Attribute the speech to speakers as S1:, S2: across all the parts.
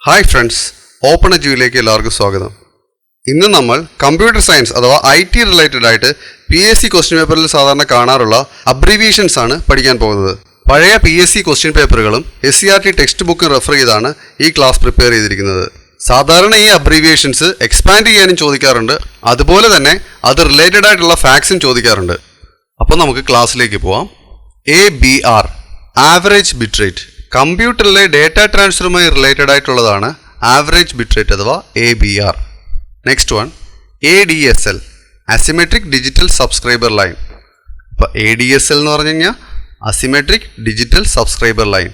S1: Hi friends, open എഡ്യൂയിലേക്ക് എല്ലാവർക്കും സ്വാഗതം. ഇന്ന് നമ്മൾ കമ്പ്യൂട്ടർ സയൻസ് അഥവാ IT റിലേറ്റഡ് ആയിട്ട് PSC ക്വസ്റ്റ്യൻ പേപ്പറിൽ സാധാരണ കാണാറുള്ള അബ്രീവിയേഷൻസ് ആണ് പഠിക്കാൻ പോകുന്നത്. പഴയ PSC ക്വസ്റ്റ്യൻ പേപ്പറുകളും SCERT ടെക്സ്റ്റ് ബുക്കും റെഫർ ചെയ്താണ് ഈ ക്ലാസ് പ്രിപ്പയർ ചെയ്തിരിക്കുന്നത്. സാധാരണ ഈ അബ്രീവിയേഷൻസ് എക്സ്പാൻഡ് ചെയ്യാനും ചോദിക്കാറുണ്ട്, അതുപോലെ തന്നെ അത് റിലേറ്റഡ് ആയിട്ടുള്ള ഫാക്ട്സും ചോദിക്കാറുണ്ട്. അപ്പോൾ നമുക്ക് ക്ലാസ്സിലേക്ക് പോവാം. ABR ആവറേജ് ബിറ്റ് റേറ്റ് കമ്പ്യൂട്ടറിലെ ഡേറ്റ ട്രാൻസ്ഫറുമായി റിലേറ്റഡ് ആയിട്ടുള്ളതാണ് ആവറേജ് ബിറ്റ് റേറ്റ് അഥവാ ABR. Next one ADSL asymmetric digital subscriber line. അപ്പോൾ ADSL എന്ന് പറഞ്ഞു കഴിഞ്ഞാൽ asymmetric digital subscriber line.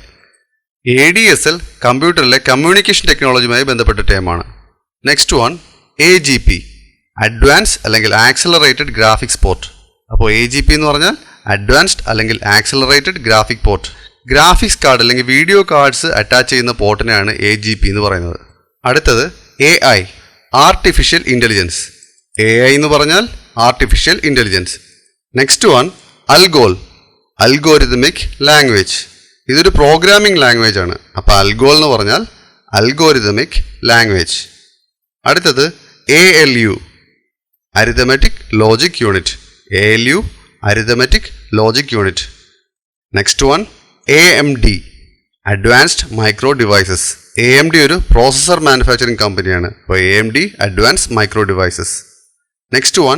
S1: ADSL കമ്പ്യൂട്ടറിലെ കമ്മ്യൂണിക്കേഷൻ ടെക്നോളജിയുമായി ബന്ധപ്പെട്ട ടേമാണ്. നെക്സ്റ്റ് വൺ AGP അഡ്വാൻസ് അല്ലെങ്കിൽ ആക്സിലറേറ്റഡ് ഗ്രാഫിക്സ് പോർട്ട്. അപ്പോൾ AGP എന്ന് പറഞ്ഞാൽ അഡ്വാൻസ്ഡ് അല്ലെങ്കിൽ accelerated graphic port. Graphics card അല്ലെങ്കിൽ വീഡിയോ കാർഡ്സ് അറ്റാച്ച് ചെയ്യുന്ന പോർട്ടിനെയാണ് AGP എന്ന് പറയുന്നത്. അടുത്തത് AI ആർട്ടിഫിഷ്യൽ ഇൻ്റലിജൻസ്. AI എന്ന് പറഞ്ഞാൽ artificial intelligence. Next one ALGOL algorithmic language. ഇതൊരു പ്രോഗ്രാമിംഗ് ലാംഗ്വേജ് ആണ്. അപ്പോൾ അൽഗോൾ എന്ന് പറഞ്ഞാൽ അൽഗോരിതമിക് ലാംഗ്വേജ്. അടുത്തത് ALU arithmetic logic unit. ALU arithmetic logic unit. Next one AMD advanced micro devices. AMD ഒരു processor manufacturing കമ്പനിയാണ്. അപ്പോൾ AMD advanced micro devices. Next one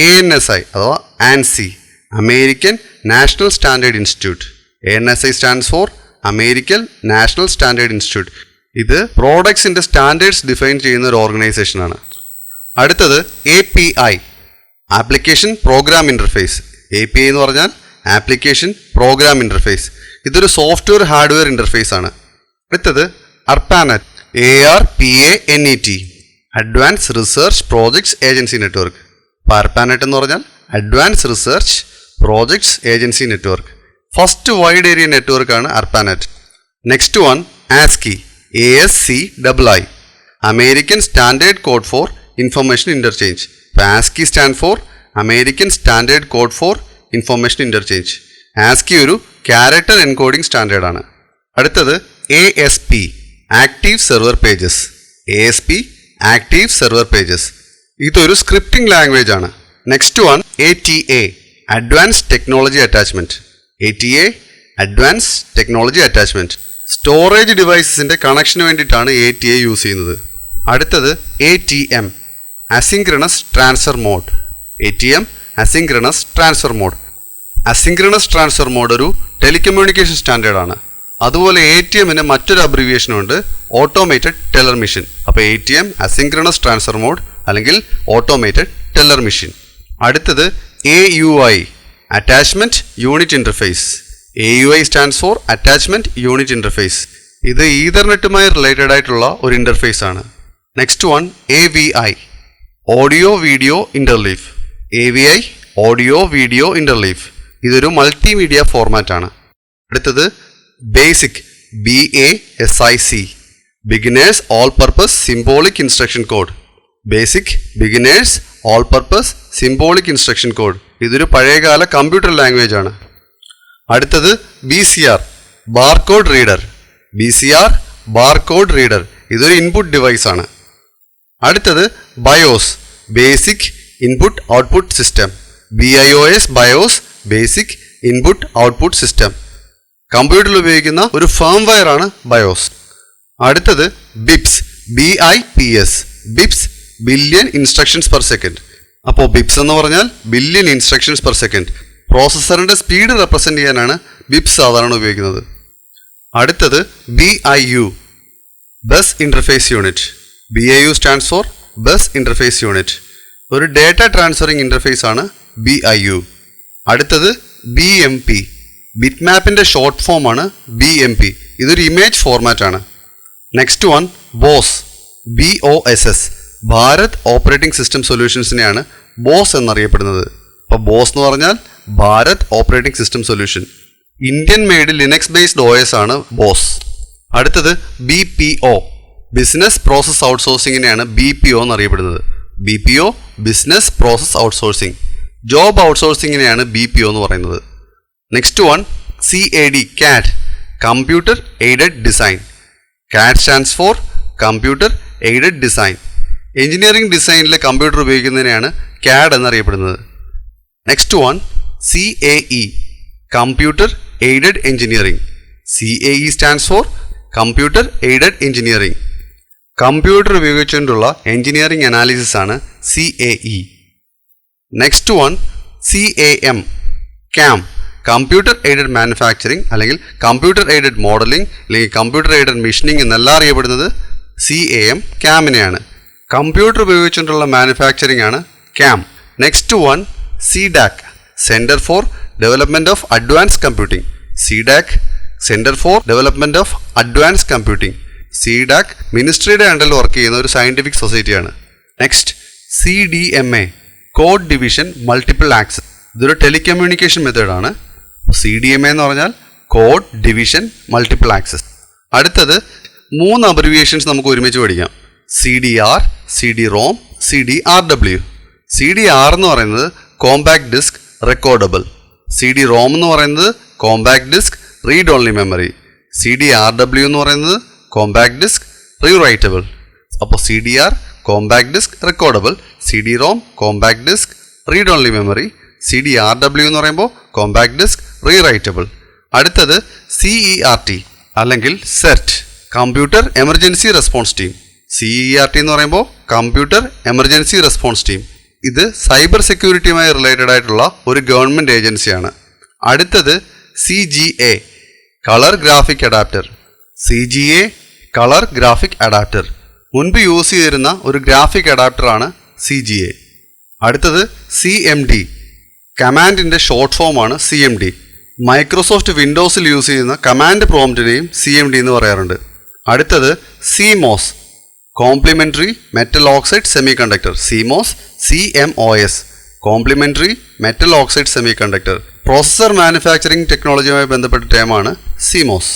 S1: ANSI അഥവാ ANSI American national standard institute. ANSI stands for American national standard institute. ഇത് പ്രോഡക്ട്സിൻ്റെ standards define ചെയ്യുന്ന ഒരു ഓർഗനൈസേഷനാണ്. അടുത്തത് API application programme interface. API എന്ന് പറഞ്ഞാൽ ആപ്ലിക്കേഷൻ പ്രോഗ്രാം ഇൻ്റർഫേസ്. ഇതൊരു സോഫ്റ്റ്വെയർ ഹാർഡ്വെയർ ഇൻ്റർഫേസ് ആണ്. അടുത്തത് ARPANET ARPANET advance research projects agency network. അപ്പോൾ ARPANET എന്ന് പറഞ്ഞാൽ advance research projects agency network. First wide area നെറ്റ്വർക്കാണ് ARPANET. Next one ASCII ASCII American standard code for information interchange. അപ്പോൾ ASCII stand for American standard code for information interchange. ASCII ഒരു character encoding standard ആണ്. അടുത്തത് ASP active server pages. ASP active server pages ഇതൊരു scripting language ആണ്. Next one ATA advance technology attachment. ATA advance technology attachment storage ഡിവൈസസിൻ്റെ കണക്ഷന് വേണ്ടിയിട്ടാണ് ATA use ചെയ്യുന്നത്. അടുത്തത് ATM asynchronous transfer mode. ATM asynchronous transfer mode. Asynchronous transfer mode ഒരു telecommunication standard ആണ്. അതുപോലെ ATMന് മറ്റൊരു അബ്രിവിയേഷൻ ഉണ്ട്, ഓട്ടോമേറ്റഡ് ടെല്ലർ മെഷീൻ. അപ്പോൾ ATM അസിൻക്രണസ് ട്രാൻസ്ഫർ മോഡ് അല്ലെങ്കിൽ ഓട്ടോമേറ്റഡ് ടെല്ലർ മെഷീൻ. അടുത്തത് AUI attachment unit interface. AUI stands for attachment unit interface. ഇത് ഈതർനെറ്റുമായി റിലേറ്റഡ് ആയിട്ടുള്ള ഒരു ഇൻ്റർഫേസ് ആണ്. Next one AVI audio video ഇൻ്റർലീഫ്. AVI ഓഡിയോ വീഡിയോ ഇൻ്റർലീഫ് ഇതൊരു മൾട്ടിമീഡിയ ഫോർമാറ്റ് ആണ്. അടുത്തത് basic BASIC beginners all purpose symbolic instruction code. Basic beginners all purpose symbolic instruction code ഇതൊരു പഴയകാല കമ്പ്യൂട്ടർ ലാംഗ്വേജ് ആണ്. അടുത്തത് BCR barcode reader. BCR barcode reader ഇതൊരു ഇൻപുട്ട് ഡിവൈസ് ആണ്. അടുത്തത് BIOS basic input output system. BIOS basic input output system കമ്പ്യൂട്ടറിൽ ഉപയോഗിക്കുന്ന ഒരു ഫേംവെയർ ആണ് BIOS. അടുത്തത് BIPS BIPS billion instructions per second. അപ്പോൾ BIPS എന്ന് പറഞ്ഞാൽ ബില്യൺ ഇൻസ്ട്രക്ഷൻസ് പെർ സെക്കൻഡ്. പ്രോസസ്സറിൻ്റെ സ്പീഡ് റെപ്രസെൻ്റ് ചെയ്യാനാണ് BIPS സാധാരണ ഉപയോഗിക്കുന്നത്. അടുത്തത് BIU bus interface unit. BIU stands for bus interface unit ഒരു ഡേറ്റ ട്രാൻസ്ഫറിംഗ് ഇൻ്റർഫേസ് ആണ് BIU. അടുത്തത് BMP ബിറ്റ് മാപ്പിൻ്റെ ഷോർട്ട് ഫോം ആണ് BMP ഇതൊരു ഇമേജ് ഫോർമാറ്റ് ആണ്. Next one BOSS Bharat operating system സൊല്യൂഷൻസിനെയാണ് BOS എന്നറിയപ്പെടുന്നത്. അപ്പോൾ BOS എന്ന് പറഞ്ഞാൽ Bharat operating system solution. Indian made Linux based OS ആണ് BOS. അടുത്തത് BPO ബിസിനസ് പ്രോസസ് ഔട്ട്സോഴ്സിങ്ങിനെയാണ് BPO എന്നറിയപ്പെടുന്നത്. BPO business process outsourcing. Job ഔട്ട്സോഴ്സിങ്ങിനെയാണ് BPO എന്ന് പറയുന്നത്. Next one CAD Computer Aided Design. CAD stands for computer aided design. Engineering ഡിസൈനിലെ computer ഉപയോഗിക്കുന്നതിനെയാണ് CAD എന്നറിയപ്പെടുന്നത്. Next one CAE, computer aided engineering. CAE stands for computer aided engineering. Computer ഉപയോഗിച്ചുകൊണ്ടുള്ള engineering analysis ആണ് CAE. Next one CAM, computer aided manufacturing അല്ലെങ്കിൽ computer aided modelling അല്ലെങ്കിൽ computer aided machining എന്നെല്ലാം അറിയപ്പെടുന്നത് CAMനെയാണ്. Computer ഉപയോഗിച്ചുകൊണ്ടുള്ള manufacturing ആണ് CAM. Next one CDAC, centre for development of advance computing. CDAC, centre for development of advance computing. CDAC മിനിസ്ട്രിയുടെ അണ്ടറിൽ work ചെയ്യുന്ന ഒരു സയൻറ്റിഫിക് സൊസൈറ്റിയാണ്. Next CDMA, code division multiple access. ഇതൊരു ടെലികമ്മ്യൂണിക്കേഷൻ മെത്തേഡാണ്. CDMA എന്ന് പറഞ്ഞാൽ കോഡ് ഡിവിഷൻ മൾട്ടിപ്പിൾ ആക്സസ്. അടുത്തത് 3 അബ്രിവിയേഷൻസ് നമുക്ക് ഒരുമിച്ച് പഠിക്കാം. CDR, CD-ROM, CDRW. CDR എന്ന് പറയുന്നത് കോമ്പാക്ട് ഡിസ്ക് റെക്കോർഡബിൾ. CD-ROM എന്ന് പറയുന്നത് compact disc read only memory. CDRW എന്ന് പറയുന്നത് കോമ്പാക്ട് ഡിസ്ക് റീറൈറ്റബിൾ. അപ്പോൾ CDR compact disc recordable, CD-ROM compact disc read only memory, CDRW എന്ന് പറയുമ്പോൾ കോമ്പാക്ട് ഡിസ്ക് റീറൈറ്റബിൾ. അടുത്തത് CERT അല്ലെങ്കിൽ cert, computer emergency response team. CERT എന്ന് പറയുമ്പോൾ കമ്പ്യൂട്ടർ എമർജൻസി റെസ്പോൺസ് ടീം. ഇത് സൈബർ സെക്യൂരിറ്റിയുമായി റിലേറ്റഡ് ആയിട്ടുള്ള ഒരു ഗവൺമെൻറ് ഏജൻസിയാണ്. അടുത്തത് CGA, colour graphic adapter. CGA colour graphic adapter മുൻപ് യൂസ് ചെയ്തിരുന്ന ഒരു ഗ്രാഫിക് അഡാപ്റ്ററാണ് CGA. അടുത്തത് CMD, കമാൻഡിൻ്റെ ഷോർട്ട് ഫോമാണ് CMD. മൈക്രോസോഫ്റ്റ് വിൻഡോസിൽ യൂസ് ചെയ്യുന്ന കമാൻഡ് പ്രോംപ്റ്റിനെയും CMD എന്ന് പറയാറുണ്ട്. അടുത്തത് CMOS, complementary metal oxide semiconductor. CMOS, complementary metal oxide semiconductor. Processor manufacturing ടെക്നോളജിയുമായി ബന്ധപ്പെട്ട ടേമാണ് CMOS.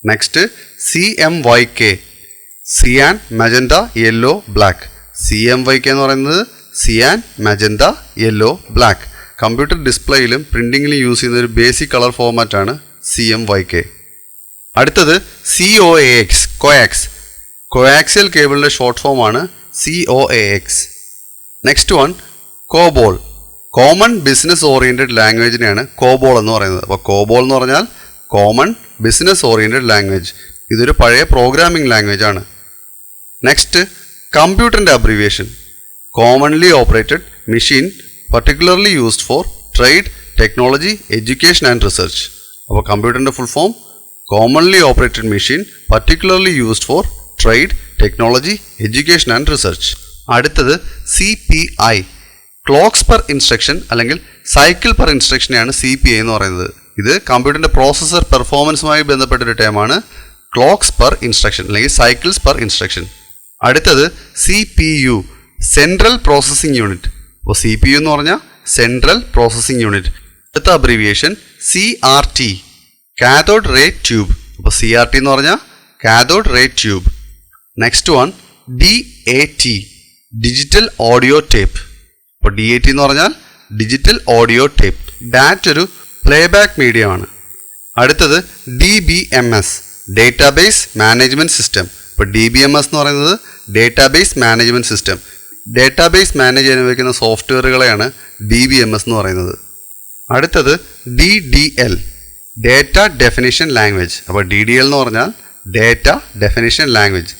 S1: Next CMYK, cyan magenta yellow black. CMYK എന്ന് പറയുന്നത് cyan magenta yellow black. Computer ഡിസ്പ്ലേയിലും പ്രിൻറ്റിങ്ങിലും യൂസ് ചെയ്യുന്ന ഒരു ബേസിക് കളർ ഫോർമാറ്റാണ് CMYK. അടുത്തത് COAX, കോയാക്സിയൽ കേബിളിൻ്റെ ഷോർട്ട് ഫോമാണ് COAX. Next one COBOL, common business oriented ലാംഗ്വേജിനെയാണ് COBOL എന്ന് പറയുന്നത്. അപ്പോൾ കോബോൾ എന്ന് പറഞ്ഞാൽ കോമൺ ബിസിനസ് ഓറിയൻറ്റഡ് ലാംഗ്വേജ്. ഇതൊരു പഴയ പ്രോഗ്രാമിംഗ് ലാംഗ്വേജ് ആണ്. നെക്സ്റ്റ് കമ്പ്യൂട്ടറിൻ്റെ abbreviation, commonly operated machine particularly used for trade, technology, education and research. അപ്പോൾ കമ്പ്യൂട്ടറിൻ്റെ full form commonly operated machine particularly used for trade, technology, education and research. അടുത്തത് CPI, clocks per instruction അല്ലെങ്കിൽ cycle per ഇൻസ്ട്രക്ഷനെയാണ് CPI എന്ന് പറയുന്നത്. ഇത് കമ്പ്യൂട്ടറിൻ്റെ processor പെർഫോമൻസുമായി ബന്ധപ്പെട്ടൊരു ടേമാണ് ക്ലോക്സ് പെർ ഇൻസ്ട്രക്ഷൻ അല്ലെങ്കിൽ സൈക്കിൾസ് പെർ ഇൻസ്ട്രക്ഷൻ. അടുത്തത് CPU, സെൻട്രൽ പ്രോസസ്സിംഗ് യൂണിറ്റ്. അപ്പോൾ CPU എന്ന് പറഞ്ഞാൽ സെൻട്രൽ പ്രോസസ്സിംഗ് യൂണിറ്റ്. അടുത്ത abbreviation CRT, cathode ray tube. അപ്പോൾ CRT എന്ന് പറഞ്ഞാൽ cathode ray tube. Next one DAT, digital audio tape. അപ്പോൾ DAT എന്ന് പറഞ്ഞാൽ ഡിജിറ്റൽ ഓഡിയോ ടേപ്പ്. DAT ഒരു പ്ലേബാക്ക് മീഡിയമാണ്. അടുത്തത് DBMS, ഡേറ്റാബേസ് മാനേജ്മെൻറ്റ് സിസ്റ്റം. ഇപ്പോൾ DBMS എന്ന് പറയുന്നത് database management system. Database manage ചെയ്യാൻ ഉപയോഗിക്കുന്ന സോഫ്റ്റ്വെയറുകളെയാണ് DBMS എന്ന് പറയുന്നത്. അടുത്തത് DDL, ഡേറ്റ ഡെഫിനിഷൻ ലാംഗ്വേജ്. അപ്പോൾ DDL എന്ന് പറഞ്ഞാൽ ഡേറ്റ ഡെഫിനിഷൻ ലാംഗ്വേജ്.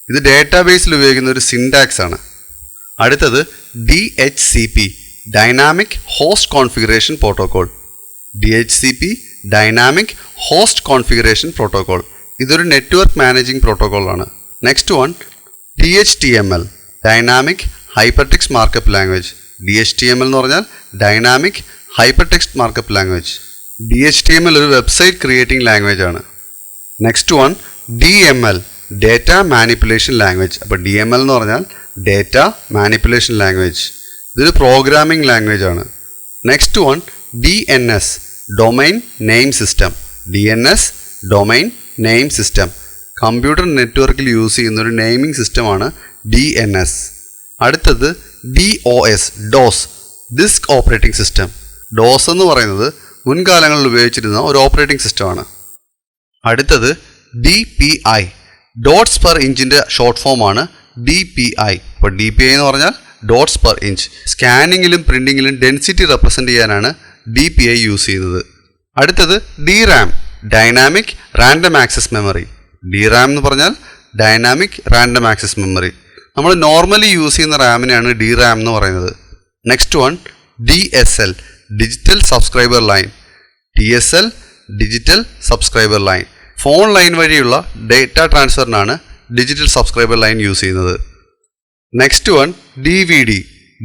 S1: ഇത് ഡേറ്റാബേസിൽ ഉപയോഗിക്കുന്ന ഒരു സിൻടാക്സ് ആണ്. അടുത്തത് DHCP, dynamic host configuration protocol. DHCP dynamic host configuration protocol. ഇതൊരു നെറ്റ്വർക്ക് മാനേജിംഗ് പ്രോട്ടോകോളാണ്. Next one DHTML, dynamic hypertext markup language. DHTML എന്ന് പറഞ്ഞാൽ dynamic hypertext markup language. DHTML ഒരു വെബ്സൈറ്റ് ക്രിയേറ്റിംഗ് ലാംഗ്വേജ് ആണ്. Next one DML, data manipulation language. അപ്പോൾ DML എന്ന് പറഞ്ഞാൽ data manipulation language. ഇതൊരു പ്രോഗ്രാമിംഗ് ലാംഗ്വേജ് ആണ്. Next one DNS, domain name system. DNS domain name system. Computer നെറ്റ്വർക്കിൽ use ചെയ്യുന്ന ഒരു നെയിമിംഗ് സിസ്റ്റമാണ് DNS. അടുത്തത് DOS, disk operating system. DOS എന്ന് പറയുന്നത് മുൻകാലങ്ങളിൽ ഉപയോഗിച്ചിരുന്ന ഒരു ഓപ്പറേറ്റിംഗ് സിസ്റ്റമാണ്. അടുത്തത് DPI, ഡോട്ട്സ് പെർ ഇഞ്ചിൻ്റെ ഷോർട്ട് ഫോമാണ് DPI. അപ്പോൾ DPI എന്ന് പറഞ്ഞാൽ ഡോട്ട്സ് പെർ ഇഞ്ച്. സ്കാനിങ്ങിലും പ്രിൻറ്റിങ്ങിലും ഡെൻസിറ്റി റെപ്രസെൻ്റ് ചെയ്യാനാണ് DPI യൂസ് ചെയ്യുന്നത്. അടുത്തത് DRAM, dynamic random access memory. DRAM എന്ന് പറഞ്ഞാൽ ഡൈനാമിക് റാൻഡം ആക്സസ് മെമ്മറി. നമ്മൾ നോർമലി യൂസ് ചെയ്യുന്ന റാമിനെയാണ് DRAM എന്ന് പറയുന്നത്. Next one DSL, digital subscriber line. DSL, digital subscriber line. Phone line വഴിയുള്ള ഡേറ്റ ട്രാൻസ്ഫറിനാണ് ഡിജിറ്റൽ സബ്സ്ക്രൈബർ ലൈൻ യൂസ് ചെയ്യുന്നത്. Next one DVD,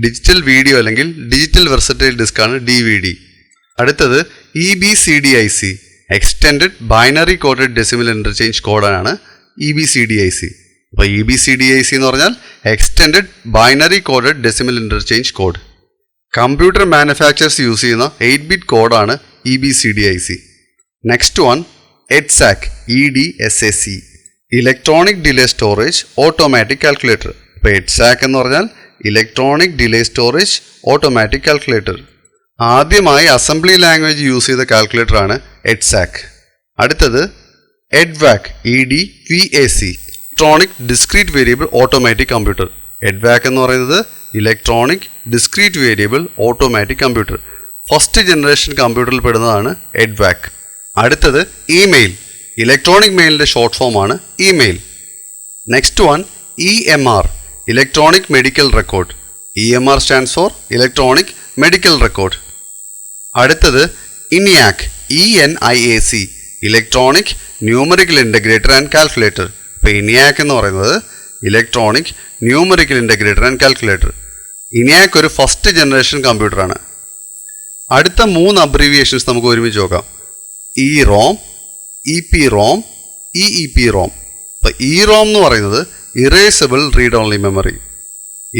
S1: digital video അല്ലെങ്കിൽ ഡിജിറ്റൽ വെർസറ്റൈൽ ഡിസ്ക്കാണ് DVD. അടുത്തത് EBCDIC, extended binary coded decimal interchange കോഡാണ് EBCDIC. അപ്പോൾ EBCDIC എന്ന് പറഞ്ഞാൽ extended binary coded decimal interchange code. Computer manufacturers use ചെയ്യുന്ന 8-ബിറ്റ് കോഡാണ് EBCDIC. Next one EDSAC, EDSAC, electronic delay storage automatic calculator. ഇപ്പോൾ EDSAC എന്ന് പറഞ്ഞാൽ electronic delay storage automatic calculator. ആദ്യമായി അസംബ്ലി ലാംഗ്വേജ് യൂസ് ചെയ്ത കാൽക്കുലേറ്ററാണ് EDSAC. അടുത്തത് EDVAC, EDVAC, electronic discrete variable automatic computer. EDVAC എന്ന് പറയുന്നത് electronic discrete variable automatic computer. First generation കമ്പ്യൂട്ടറിൽ പെടുന്നതാണ് EDVAC. അടുത്തത് ഇമെയിൽ, ഇലക്ട്രോണിക് മെയിലിൻ്റെ ഷോർട്ട് ഫോമാണ് email. Next one EMR, electronic medical record. EMR stands for electronic medical record. അടുത്തത് ENIAC, ENIAC, electronic numerical integrator and calculator. ഇപ്പോൾ ENIAC എന്ന് പറയുന്നത് electronic numerical integrator and calculator. ENIAC ഒരു first generation കമ്പ്യൂട്ടറാണ്. അടുത്ത 3 abbreviations നമുക്ക് ഒരുമിച്ച് നോക്കാം. EROM, EPROM, EEPROM. അപ്പോൾ EROM എന്ന് പറയുന്നത് erasable read only memory.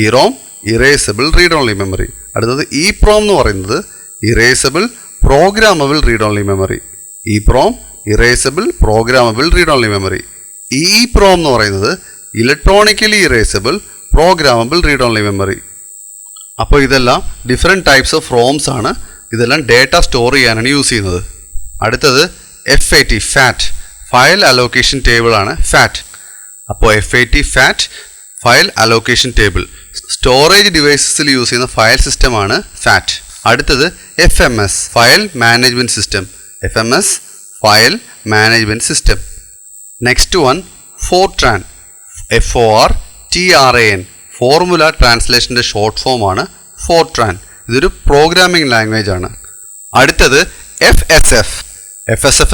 S1: EROM erasable read only memory. അടുത്തത് EPROM എന്ന് പറയുന്നത് erasable programmable read only memory. EPROM erasable programmable read only memory. EEPROM എന്ന് പറയുന്നത് electronically erasable programmable read only memory. അപ്പോൾ ഇതെല്ലാം ഡിഫറെൻറ്റ് ടൈപ്സ് ഓഫ് റോംസ് ആണ്. ഇതെല്ലാം data store ചെയ്യാനാണ് യൂസ് ചെയ്യുന്നത്. അടുത്തത് FAT, ഫയൽ അലോക്കേഷൻ ടേബിൾ ആണ് FAT. അപ്പോൾ FAT file allocation table. Storage ഡിവൈസസിൽ യൂസ് ചെയ്യുന്ന ഫയൽ സിസ്റ്റമാണ് FAT. അടുത്തത് FMS, file management system. FMS file management system. Next one FORTRAN, FORTRAN, formula ട്രാൻസ്ലേഷൻ്റെ ഷോർട്ട് ഫോമാണ് FORTRAN. ഇതൊരു പ്രോഗ്രാമിംഗ് ലാംഗ്വേജ് ആണ്. അടുത്തത് FSF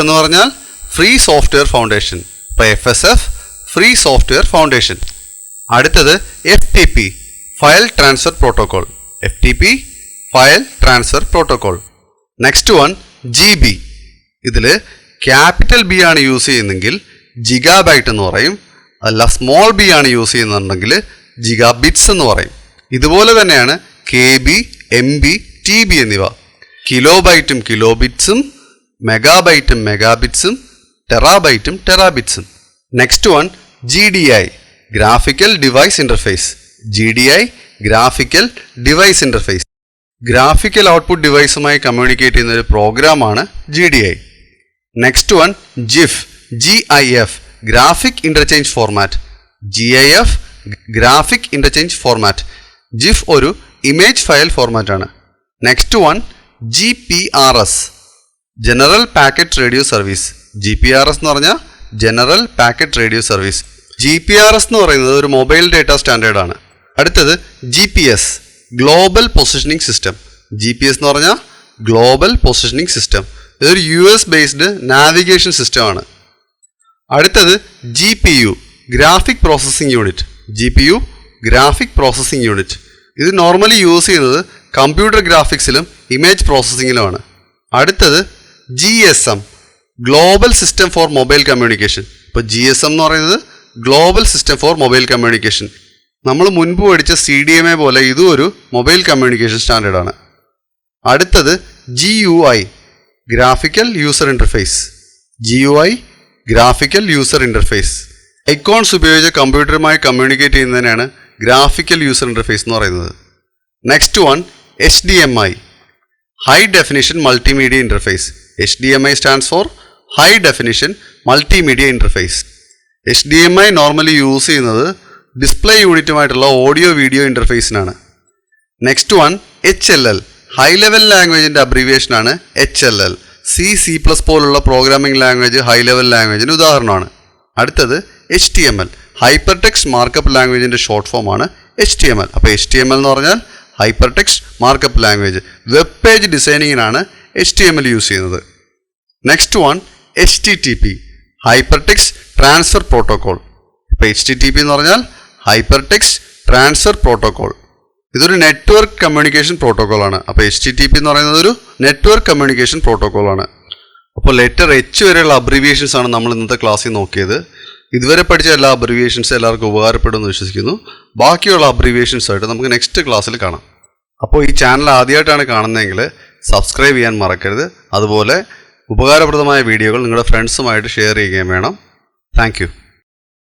S1: എന്ന് പറഞ്ഞാൽ ഫ്രീ സോഫ്റ്റ്വെയർ ഫൗണ്ടേഷൻ. ഇപ്പോൾ FSF ഫ്രീ സോഫ്റ്റ്വെയർ ഫൗണ്ടേഷൻ. അടുത്തത് FTP, file transfer protocol. FTP file transfer protocol. Next one GB. ഇതിൽ ക്യാപിറ്റൽ B ആണ് യൂസ് ചെയ്യുന്നതെങ്കിൽ ജിഗാബൈറ്റ് എന്ന് പറയും. അല്ല സ്മോൾ b ആണ് യൂസ് ചെയ്യുന്നുണ്ടെങ്കിൽ ജിഗാബിറ്റ്സ് എന്ന് പറയും. ഇതുപോലെ തന്നെയാണ് KB, MB, TB എന്നിവ. കിലോബൈറ്റും കിലോബിറ്റ്സും, മെഗാബൈറ്റും മെഗാബിറ്റ്സും, ടെറാബൈറ്റും ടെറാബിറ്റ്സും. Next one GDI, graphical device interface. GDI graphical device interface. Graphical output ഡിവൈസുമായി കമ്മ്യൂണിക്കേറ്റ് ചെയ്യുന്ന ഒരു പ്രോഗ്രാമാണ് GDI. Next one GIF, graphic interchange format. GIF graphic interchange format. GIF ഒരു ഇമേജ് ഫയൽ ഫോർമാറ്റ് ആണ്. Next one GPRS, general packet radio service. GPRS എന്ന് പറഞ്ഞാൽ general packet radio service. GPRS എന്ന് പറയുന്നത് ഒരു മൊബൈൽ ഡേറ്റ സ്റ്റാൻഡേർഡാണ്. അടുത്തത് GPS, global positioning system. GPS എന്ന് പറഞ്ഞാൽ ഗ്ലോബൽ പൊസിഷനിങ് സിസ്റ്റം. ഇതൊരു US ബേസ്ഡ് നാവിഗേഷൻ സിസ്റ്റമാണ്. അടുത്തത് GPU, graphic processing unit. GPU graphic processing unit. ഇത് നോർമലി യൂസ് ചെയ്യുന്നത് കമ്പ്യൂട്ടർ ഗ്രാഫിക്സിലും ഇമേജ് പ്രോസസ്സിങ്ങിലുമാണ്. അടുത്തത് GSM, global system for mobile communication. ഇപ്പോൾ GSM എന്ന് പറയുന്നത് global system for mobile communication. നമ്മൾ മുൻപ് പഠിച്ച CDMA പോലെ ഇതും ഒരു മൊബൈൽ കമ്മ്യൂണിക്കേഷൻ സ്റ്റാൻഡേർഡാണ്. അടുത്തത് GUI, graphical user interface. GUI graphical user interface. Icons ഉപയോഗിച്ച് കമ്പ്യൂട്ടറുമായി കമ്മ്യൂണിക്കേറ്റ് ചെയ്യുന്നതിനാണ് ഗ്രാഫിക്കൽ യൂസർ ഇൻ്റർഫേസ് എന്ന് പറയുന്നത്. Next one HDMI, high definition multimedia interface. HDMI stands for high definition multimedia interface. HDMI normally use ചെയ്യുന്നത് display യൂണിറ്റുമായിട്ടുള്ള audio video ഇൻ്റർഫേസിനാണ്. Next one HLL, high level ലാംഗ്വേജിൻ്റെ അബ്രീവിയേഷനാണ് HLL. C++ പോലുള്ള programming language high level ലാംഗ്വേജിന് ഉദാഹരണമാണ്. അടുത്തത് HTML, hypertext markup ലാംഗ്വേജിൻ്റെ ഷോർട്ട് ഫോമാണ് HTML. അപ്പോൾ HTML എന്ന് പറഞ്ഞാൽ hypertext markup language. Web page ഡിസൈനിങ്ങിനാണ് HTML യൂസ് ചെയ്യുന്നത്. Next one HTTP, hypertext transfer protocol. ഇപ്പോൾ HTTP എന്ന് പറഞ്ഞാൽ ഹൈപ്പർ ടെക്സ്റ്റ് ട്രാൻസ്ഫർ പ്രോട്ടോകോൾ. ഇതൊരു നെറ്റ്വർക്ക് കമ്മ്യൂണിക്കേഷൻ പ്രോട്ടോകോളാണ്. അപ്പോൾ HTTP എന്ന് പറയുന്നത് ഒരു നെറ്റ്വർക്ക് കമ്മ്യൂണിക്കേഷൻ പ്രോട്ടോകോളാണ്. അപ്പോൾ ലെറ്റർ H വരെയുള്ള അബ്രീവിയേഷൻസ് ആണ് നമ്മൾ ഇന്നത്തെ ക്ലാസ്സിൽ നോക്കിയത്. ഇതുവരെ പഠിച്ച എല്ലാ അബ്രീവിയേഷൻസ് എല്ലാവർക്കും ഉപകാരപ്പെടുമെന്ന് വിശ്വസിക്കുന്നു. ബാക്കിയുള്ള അബ്രീവിയേഷൻസ് ആയിട്ട് നമുക്ക് നെക്സ്റ്റ് ക്ലാസ്സിൽ കാണാം. അപ്പോൾ ഈ ചാനൽ ആദ്യമായിട്ടാണ് കാണുന്നതെങ്കിൽ സബ്സ്ക്രൈബ് ചെയ്യാൻ മറക്കരുത്. അതുപോലെ ഉപകാരപ്രദമായ വീഡിയോകൾ നിങ്ങളുടെ ഫ്രണ്ട്സുമായിട്ട് ഷെയർ ചെയ്യുകയും വേണം. Thank you.